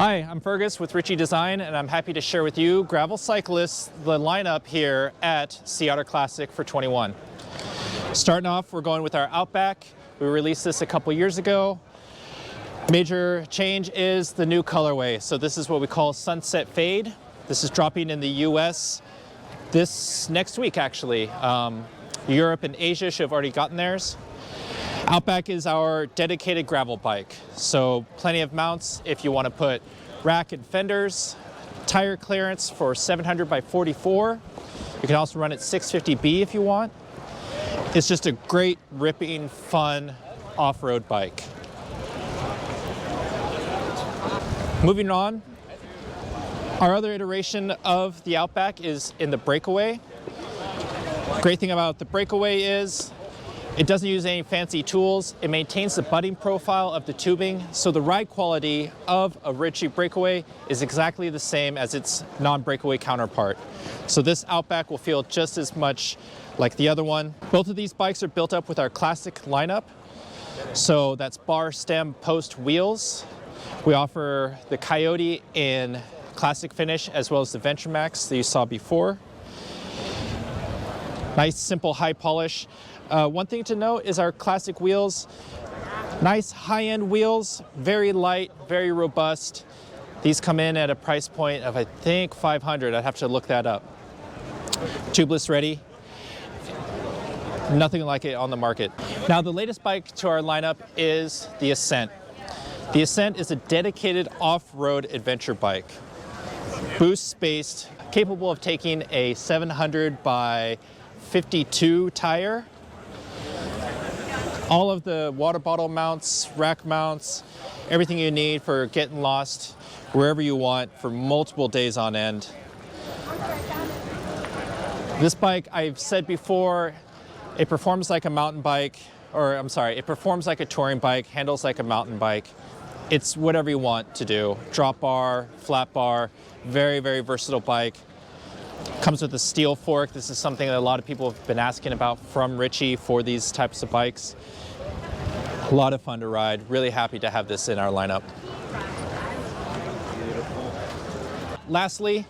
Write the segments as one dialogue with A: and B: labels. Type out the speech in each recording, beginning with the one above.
A: Hi, I'm Fergus with Ritchey Design, and I'm happy to share with you Gravel Cyclists, the lineup here at Otter Classic for 21. Starting off, we're going with our Outback. We released this a couple years ago. Major change is the new colorway. So this is what we call Sunset Fade. This is dropping in the US this next week, actually. Europe and Asia should have already gotten theirs. Outback is our dedicated gravel bike. So plenty of mounts if you want to put rack and fenders, tire clearance for 700 by 44. You can also run it 650B if you want. It's just a great, ripping, fun off-road bike. Moving on, our other iteration of the Outback is in the Breakaway. Great thing about the Breakaway is it doesn't use any fancy tools. It maintains the butting profile of the tubing, so the ride quality of a Ritchey Breakaway is exactly the same as its non-breakaway counterpart. So this Outback will feel just as much like the other one. Both of these bikes are built up with our classic lineup. So that's bar, stem, post, wheels. We offer the Coyote in classic finish as well as the Venture Max that you saw before. Nice, simple, high polish. One thing to note is our classic wheels. Nice high-end wheels, very light, very robust. These come in at a price point of, I think, $500. I'd have to look that up. Tubeless ready. Nothing like it on the market. Now, the latest bike to our lineup is the Ascent. The Ascent is a dedicated off-road adventure bike. Boost-spaced, capable of taking a 700 by 52 tire. All of the water bottle mounts, rack mounts, everything you need for getting lost wherever you want for multiple days on end. This bike, I've said before, it performs like a mountain bike, or I'm sorry, it performs like a touring bike, handles like a mountain bike. It's whatever you want to do. Drop bar, flat bar, very, very versatile bike. Comes with a steel fork. This is something that a lot of people have been asking about from Ritchey for these types of bikes. A lot of fun to ride. Really happy to have this in our lineup. Lastly,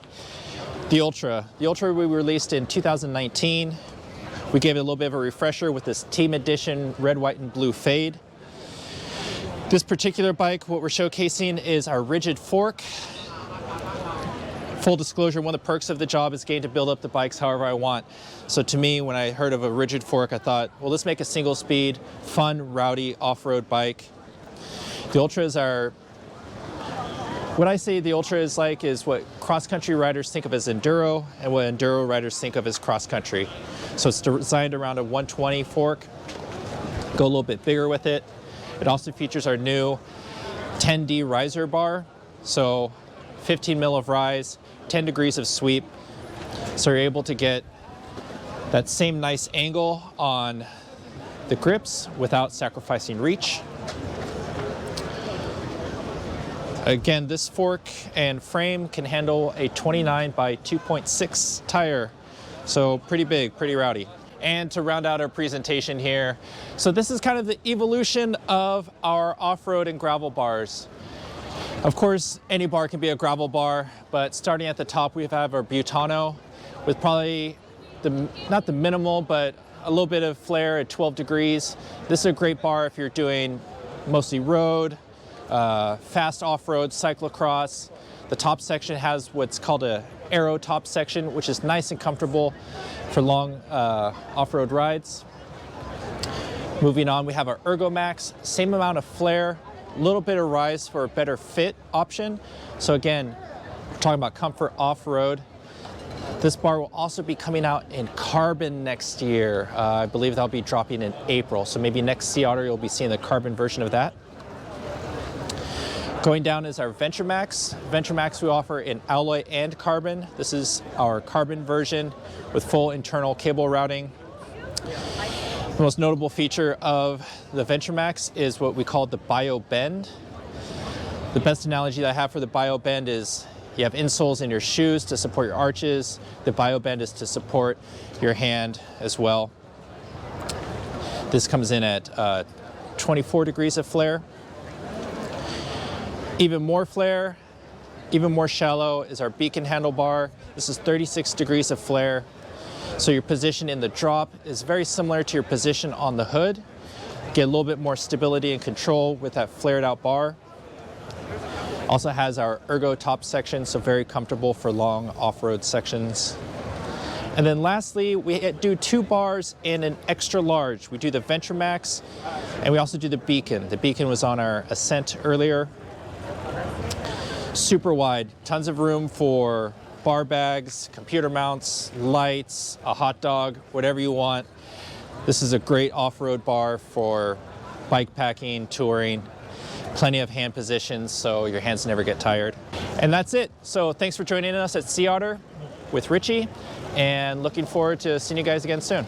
A: the Ultra. The Ultra we released in 2019. We gave it a little bit of a refresher with this Team Edition red, white, and blue fade. This particular bike, what we're showcasing is our rigid fork. Full disclosure, one of the perks of the job is getting to build up the bikes however I want. So to me, when I heard of a rigid fork, I thought, well, let's make a single speed, fun, rowdy off-road bike. The Ultra is what I say the Ultra is like is what cross-country riders think of as enduro and what enduro riders think of as cross-country. So it's designed around a 120 fork, go a little bit bigger with it. It also features our new 10D riser bar. So 15 mil of rise, 10 degrees of sweep. So you're able to get that same nice angle on the grips without sacrificing reach. Again, this fork and frame can handle a 29 by 2.6 tire. So pretty big, pretty rowdy. And to round out our presentation here, so this is kind of the evolution of our off-road and gravel bars. Of course, any bar can be a gravel bar, but starting at the top, we have our Butano with probably not the minimal, but a little bit of flare at 12 degrees. This is a great bar if you're doing mostly road, fast off-road, cyclocross. The top section has what's called a aero top section, which is nice and comfortable for long off-road rides. Moving on, we have our Ergo Max, same amount of flare, a little bit of rise for a better fit option. So again, we're talking about comfort off-road. This bar will also be coming out in carbon next year. I believe that'll be dropping in April. So maybe next Otter you'll be seeing the carbon version of that. Going down is our Venture Max. Venture Max we offer in alloy and carbon. This is our carbon version with full internal cable routing. The most notable feature of the Venture Max is what we call the bio bend. The best analogy that I have for the bio bend is you have insoles in your shoes to support your arches. The bio bend is to support your hand as well. This comes in at 24 degrees of flare. Even more flare Even more shallow is our beacon handlebar. This is 36 degrees of flare. So your position in the drop is very similar to your position on the hood. Get a little bit more stability and control with that flared out bar. Also has our Ergo top section, so very comfortable for long off-road sections. And then lastly, we do 2 bars in an extra large. We do the Adventure Max, and we also do the Beacon. The Beacon was on our Ascent earlier. Super wide, tons of room for bar bags, computer mounts, lights, a hot dog, whatever you want. This is a great off-road bar for bike packing, touring. Plenty of hand positions so your hands never get tired. And that's it. So thanks for joining us at Sea Otter with Ritchey, and looking forward to seeing you guys again soon.